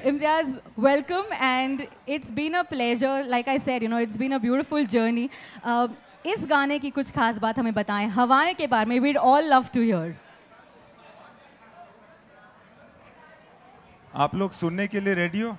Imtiaz, welcome, and it's been a pleasure. Like I said, it's been a beautiful journey. इस गाने की कुछ खास बात हमें बताएं, हवाएं के बारे में. We'd all love to hear. आप लोग सुनने के लिए रेडी हो?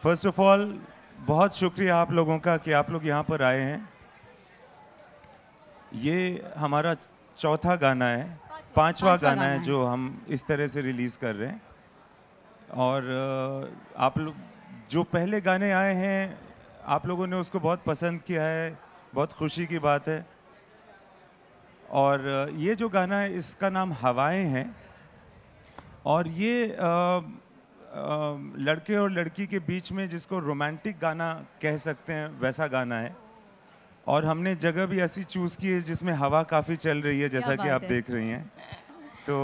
फर्स्ट ऑफ ऑल बहुत शुक्रिया आप लोगों का कि आप लोग यहाँ पर आए हैं. ये हमारा चौथा गाना है, पांचवा गाना है जो हम इस तरह से रिलीज़ कर रहे हैं. और आप लोग जो पहले गाने आए हैं आप लोगों ने उसको बहुत पसंद किया है, बहुत खुशी की बात है. और ये जो गाना है इसका नाम हवाएं हैं. और ये लड़के और लड़की के बीच में जिसको रोमांटिक गाना कह सकते हैं वैसा गाना है. और हमने जगह भी ऐसी चूज़ की है जिसमें हवा काफ़ी चल रही है, जैसा कि आप देख रही हैं. तो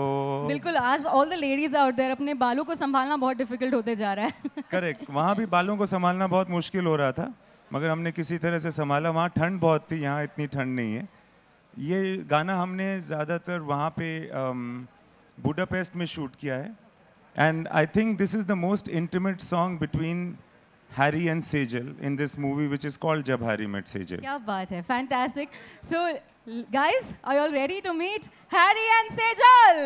बिल्कुल, आज all the ladies out there, अपने बालों को संभालना बहुत डिफिकल्ट होते जा रहा है. करेक्ट, वहाँ भी बालों को संभालना बहुत मुश्किल हो रहा था, मगर हमने किसी तरह से संभाला. वहाँ ठंड बहुत थी, यहाँ इतनी ठंड नहीं है. ये गाना हमने ज़्यादातर वहाँ पे बुडापेस्ट में शूट किया है. And I think this is the most intimate song between Harry and Sejal in this movie, which is called Jab Harry Met Sejal. क्या बात है, fantastic. So, guys, are you all ready to meet Harry and Sejal?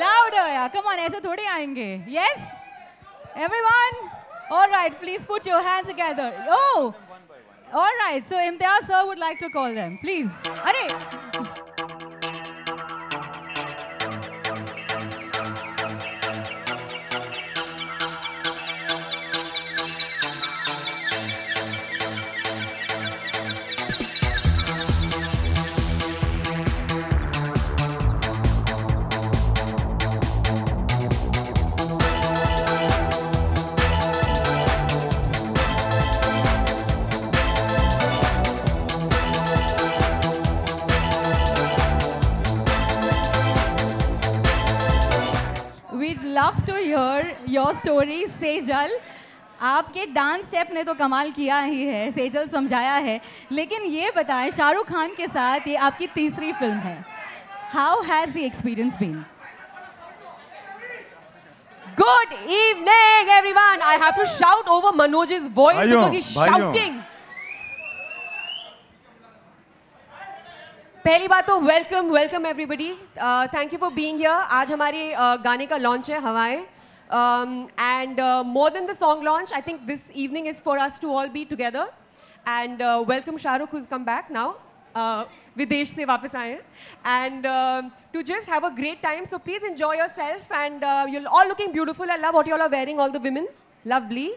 Louder, yeah. Come on, ऐसे थोड़ी आएंगे. Yes, everyone. All right, please put your hands together. Oh, all right. So Imtiaz sir would like to call them, please. Arey. Love to hear your story, Sejal. आपके dance step ने तो कमाल किया ही है, सेजल समझाया है. लेकिन ये बताएं, शाहरुख खान के साथ ये आपकी तीसरी फिल्म है. How has the experience been? Good evening, everyone. I have to shout over Manoj's voice because he's shouting. पहली बात तो welcome everybody. Thank you for being here. आज हमारे गाने का लॉन्च है Hawayein. And more than the song launch, I think this evening is for us to all be together. And welcome Shahrukh, who's come back now, विदेश से वापस आए हैं. And to just have a great time. So please enjoy yourself. And you're all looking beautiful. I love what you all are wearing, all the women. Lovely.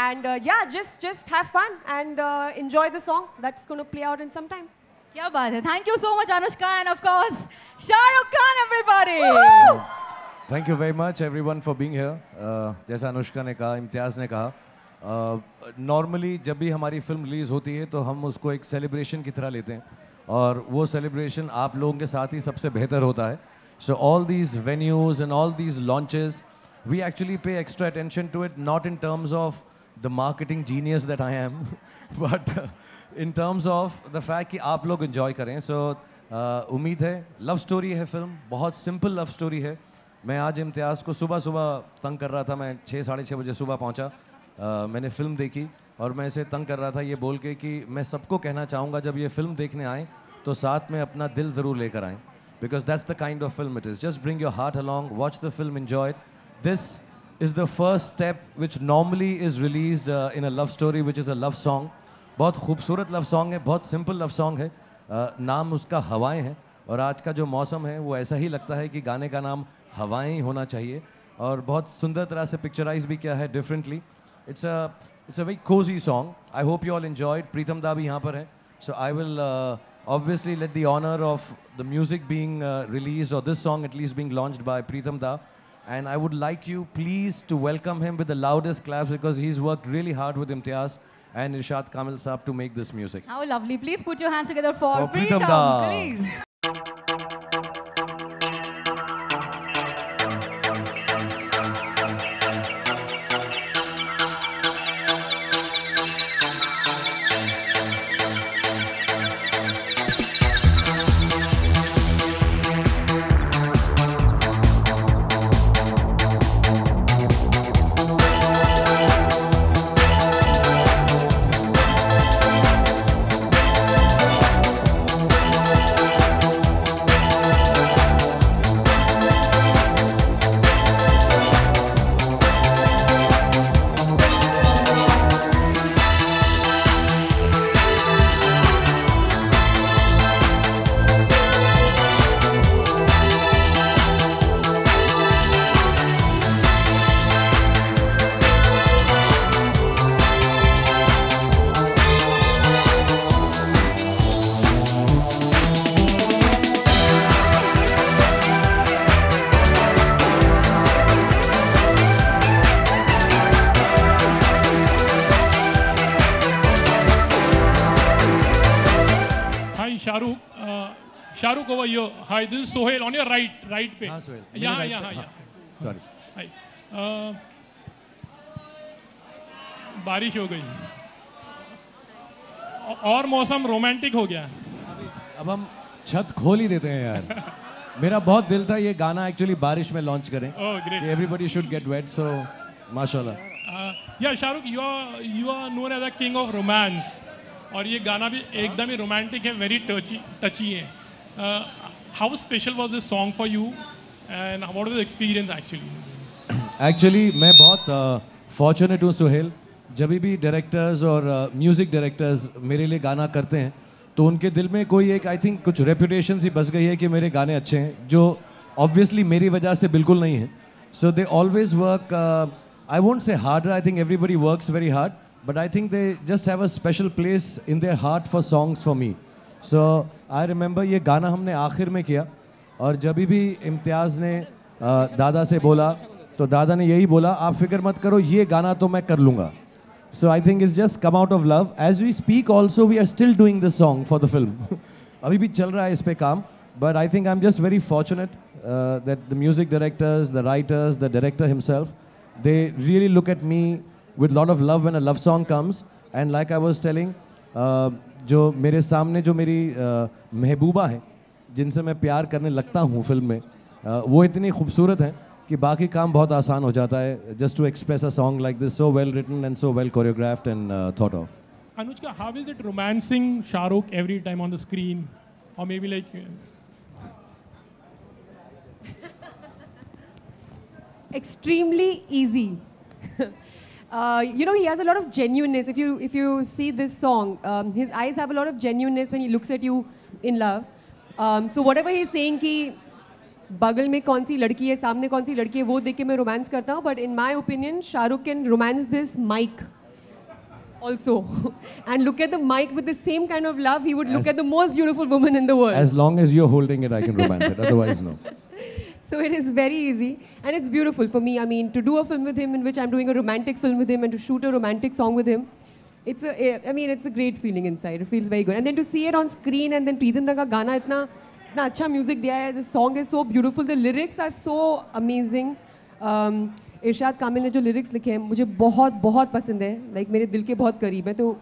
And yeah, just have fun and enjoy the song that's going to play out in some time. क्या बात है. Thank you so much Anushka end of course Shahrukh Khan. Everybody, thank you very much everyone for being here. जैसा अनुष्का ने कहा, इम्तियाज़ ने कहा, normally जब भी हमारी फिल्म रिलीज़ होती है तो हम उसको एक सेलिब्रेशन की तरह लेते हैं, और वो सेलिब्रेशन आप लोगों के साथ ही सबसे बेहतर होता है. So all these venues and all these launches, we actually pay extra attention to it, not in terms of the marketing genius that I am, but in terms of the fact कि आप लोग enjoy करें. So उम्मीद है. Love story है film, बहुत simple love story है. मैं आज इम्तियाज़ को सुबह तंग कर रहा था. मैं 6-6:30 बजे सुबह पहुंचा. मैंने फिल्म देखी और मैं इसे तंग कर रहा था ये बोल के कि मैं सबको कहना चाहूँगा जब ये फिल्म देखने आएँ तो साथ में अपना दिल ज़रूर लेकर आएँ, because that's the kind of film it is. Just bring your heart along, watch the film, enjoy it. This is the first step which normally is released in a love story, which is a love song. बहुत खूबसूरत love song है, बहुत simple love song है. नाम उसका हवाएं है, और आज का जो मौसम है वो ऐसा ही लगता है कि गाने का नाम हवाएं ही होना चाहिए. और बहुत सुंदर तरह से पिक्चराइज भी किया है differently. It's a very cosy song. I hope you all enjoyed. Pritam da भी यहाँ पर है. So I will obviously let the honour of the music being released, और this song at least being launched by Pritam da. And I would like you please to welcome him with the loudest claps, because he's worked really hard with Imtiaz and Irshad Kamil Saab to make this music. How lovely. Please put your hands together for Pritam Da. Please. Shahrukh over here. Hi, this is Sohail on your right पे. हाँ सोहेल. यहाँ. Sorry. Hi. बारिश हो गई और मौसम romantic हो गया. अब हम छत खोल ही देते हैं यार. मेरा बहुत दिल था ये गाना एक्चुअली बारिश में लॉन्च करें. Oh, great. Everybody should get wet, so माशाल्लाह. Yeah, Shahrukh, you are known as a king of romance. और ये गाना भी एकदम ही रोमांटिक है, very touchy है. How special was this song for you, and what was the experience actually? Actually मैं बहुत फॉर्चुनेट हूँ सुहेल. जब भी डायरेक्टर्स और म्यूज़िक डायरेक्टर्स मेरे लिए गाना करते हैं तो उनके दिल में कोई एक आई थिंक कुछ रेपुटेशन सी बस गई है कि मेरे गाने अच्छे हैं, जो ऑब्वियसली मेरी वजह से बिल्कुल नहीं है. So they always work, I won't say harder, I think everybody works very hard, but I think they just have a special place in their heart for songs for me. So I remember ये गाना हमने आखिर में किया और जब भी इम्तियाज़ ने दादा से बोला तो दादा ने यही बोला, आप फिक्र मत करो, ये गाना तो मैं कर लूँगा. So I think it's just come out of love. As we speak also, we are still doing this song for the film. अभी भी चल रहा है इस पे काम. But I think I'm just very fortunate that the music directors, the writers, the director himself, they really look at me with a lot of love when a love song comes. And like I was telling, जो मेरे सामने जो मेरी महबूबा हैं, जिनसे मैं प्यार करने लगता हूँ फिल्म में, वो इतनी खूबसूरत हैं कि बाकी काम बहुत आसान हो जाता है. Just to express a song like this, so well written and so well choreographed and thought of. Anushka, how is it romancing Shahrukh every time on the screen, or maybe like? Extremely easy. You know, he has a lot of genuineness. If you see this song, his eyes have a lot of genuineness when he looks at you in love. So whatever he's saying कि बगल में कौन सी लड़की है, सामने कौन सी लड़की है, वो देख के मैं रोमांस करता हूँ. But in my opinion Shahrukh can romance this mic also and look at the mic with the same kind of love he would look at the most beautiful woman in the world. As long as you're holding it, I can romance it. Otherwise, no. So it is very easy and it's beautiful for me. I mean, to do a film with him in which I'm doing a romantic film with him and to shoot a romantic song with him, it's a great feeling inside. It feels very good. And then to see it on screen and then Preetanda ka gana itna अच्छा music दिया है. The song is so beautiful. The lyrics are so amazing. इरशाद कामिल ने जो lyrics लिखे हैं मुझे बहुत बहुत पसंद है. लाइक मेरे दिल के बहुत करीब है, तो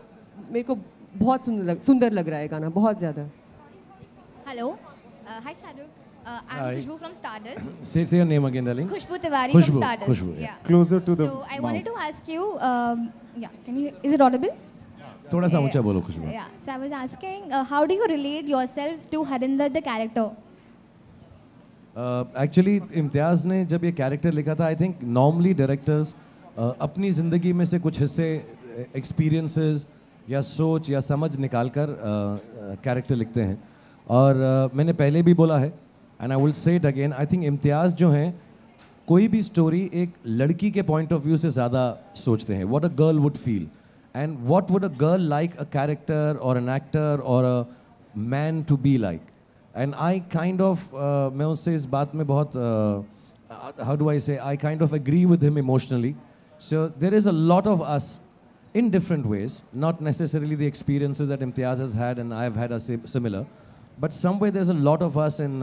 मेरे को बहुत सुंदर लग रहा है गाना, बहुत ज़्यादा. Hello, hi Shahrukh. I'm Khushbu from Stardust. Say your name again, darling. Khushbu Tiwari Khushbu, from Stardust. Khushbu, yeah. Closer to the So I wanted to ask you, is it audible? थोड़ा सा ऊंचा बोलो खुशबू. Yeah. So I was asking, how do you relate yourself to Harinder the character? Actually Imtiaz ने जब ये character लिखा था, I think normally directors अपनी ज़िंदगी में से कुछ हिस्से, एक्सपीरियंसेस या सोच या समझ निकाल कर कैरेक्टर लिखते हैं. और मैंने पहले भी बोला है and I will say it again, I think Imtiaz जो हैं कोई भी स्टोरी एक लड़की के पॉइंट ऑफ व्यू से ज़्यादा सोचते हैं. What a girl would feel and what would a girl like a character or an actor or a man to be like. And I kind of मैं उससे इस बात में बहुत how do I say, I kind of agree with him emotionally. So there is a lot of us in different ways, not necessarily the experiences that Imtiaz has had and I have had a similar, but somewhere there's a lot of us in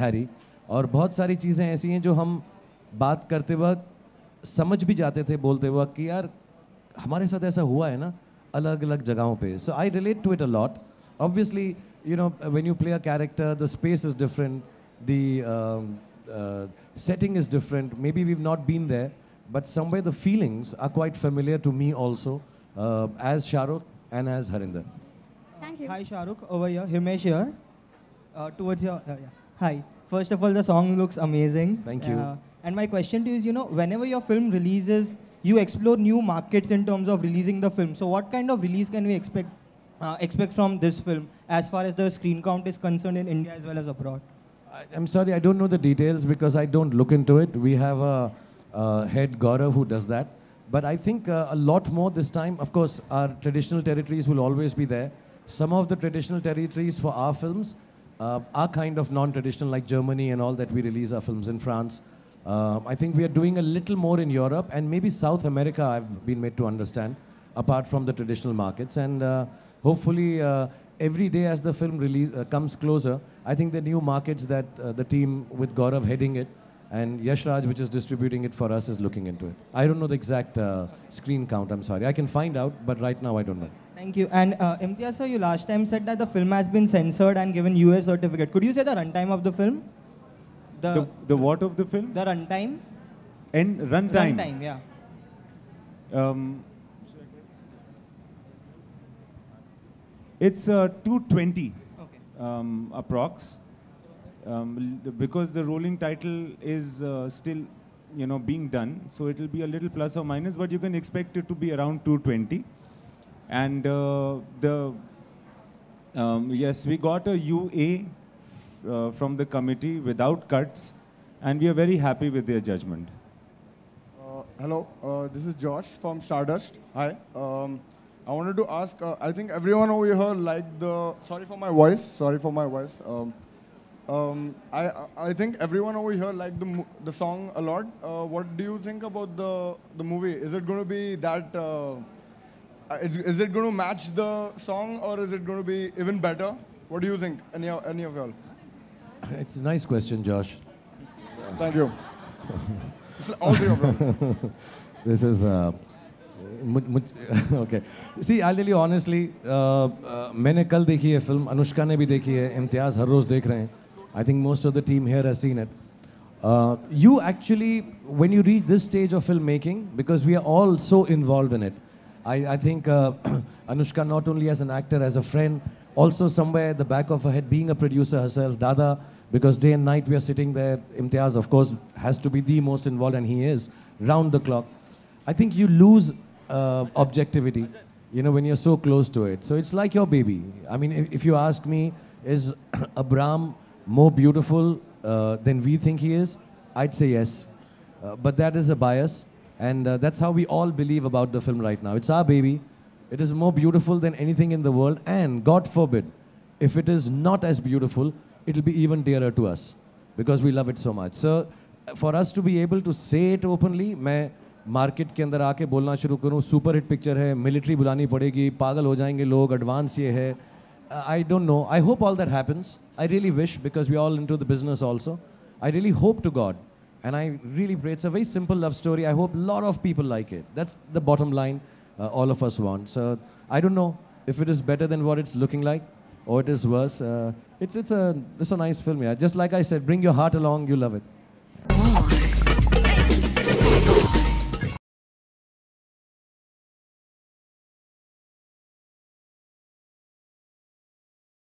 Harry. और बहुत सारी चीज़ें ऐसी हैं जो हम बात करते वक्त समझ भी जाते थे बोलते वक्त कि यार हमारे साथ ऐसा हुआ है ना अलग अलग जगहों पे. So I relate to it a lot. Obviously you know when you play a character the space is different, the setting is different. Maybe we've not been there, but somewhere the feelings are quite familiar to me also, as Shahrukh and as Harinder. Thank you. Hi Shahrukh, over here. Himesh here. Towards your Hi. First of all, the song looks amazing. Thank you. And my question to you is, you know, whenever your film releases, you explore new markets in terms of releasing the film. So what kind of release can we expect from this film as far as the screen count is concerned in India as well as abroad? I'm sorry, I don't know the details because I don't look into it. We have a head Gaurav who does that. But I think a lot more this time. Of course, our traditional territories will always be there. Some of the traditional territories for our films are kind of non-traditional, like Germany and all that we release our films in France. I think we are doing a little more in Europe and maybe South America, I've been made to understand, apart from the traditional markets. And hopefully every day as the film comes closer, I think the new markets that the team with Gaurav heading it and Yash Raj, which is distributing it for us, is looking into it. I don't know the exact screen count, I'm sorry. I can find out, but right now I don't know. Thank you. And Imtiaz sir, you last time said that the film has been censored and given US certificate. Could you say the runtime of the film? The what of the film? The runtime? And runtime. Runtime, yeah. It's 220 Okay. approx. Because the rolling title is still, being done, so it will be a little plus or minus, but you can expect it to be around 220. And yes, we got a UA from the committee without cuts, and we are very happy with their judgment. Hello, this is Josh from Stardust. Hi. I wanted to ask, I think everyone over here liked the, sorry for my voice. I think everyone over here liked the song a lot. What do you think about the movie? Is it going to be that, is it going to match the song, or is it going to be even better? What do you think, any of y'all? It's a nice question, Josh. Thank you. All three of them. This is okay. See, I'll tell you honestly. मैंने कल देखी है film. Anushka ने भी देखी है. इम्तियाज हर रोज देख रहे हैं. I think most of the team here has seen it. You actually, when you reach this stage of filmmaking, because we are all so involved in it, I think Anushka, not only as an actor, as a friend, also somewhere at the back of her head, being a producer herself, Dada, because day and night we are sitting there. Imtiaz, of course, has to be the most involved, and he is, round the clock. I think you lose objectivity, when you're so close to it. So it's like your baby. I mean, if you ask me, is Abram more beautiful than we think he is? I'd say yes. But that is a bias, and that's how we all believe about the film right now. It's our baby. It is more beautiful than anything in the world, and God forbid, if it is not as beautiful, it'll be even dearer to us, because we love it so much. So for us to be able to say it openly, मैं market के अंदर आके बोलना शुरू करूँ, super hit picture है, military बुलानी पड़ेगी, पागल हो जाएंगे लोग, एडवांस ये है, I don't know. I hope all that happens. I really wish, because we're all into the business also. I really hope to God, and I really pray. It's a very simple love story. I hope a lot of people like it. That's the bottom line all of us want. So I don't know if it is better than what it's looking like, or it is worse. It's a nice film, yeah. Just like I said, bring your heart along, you love it.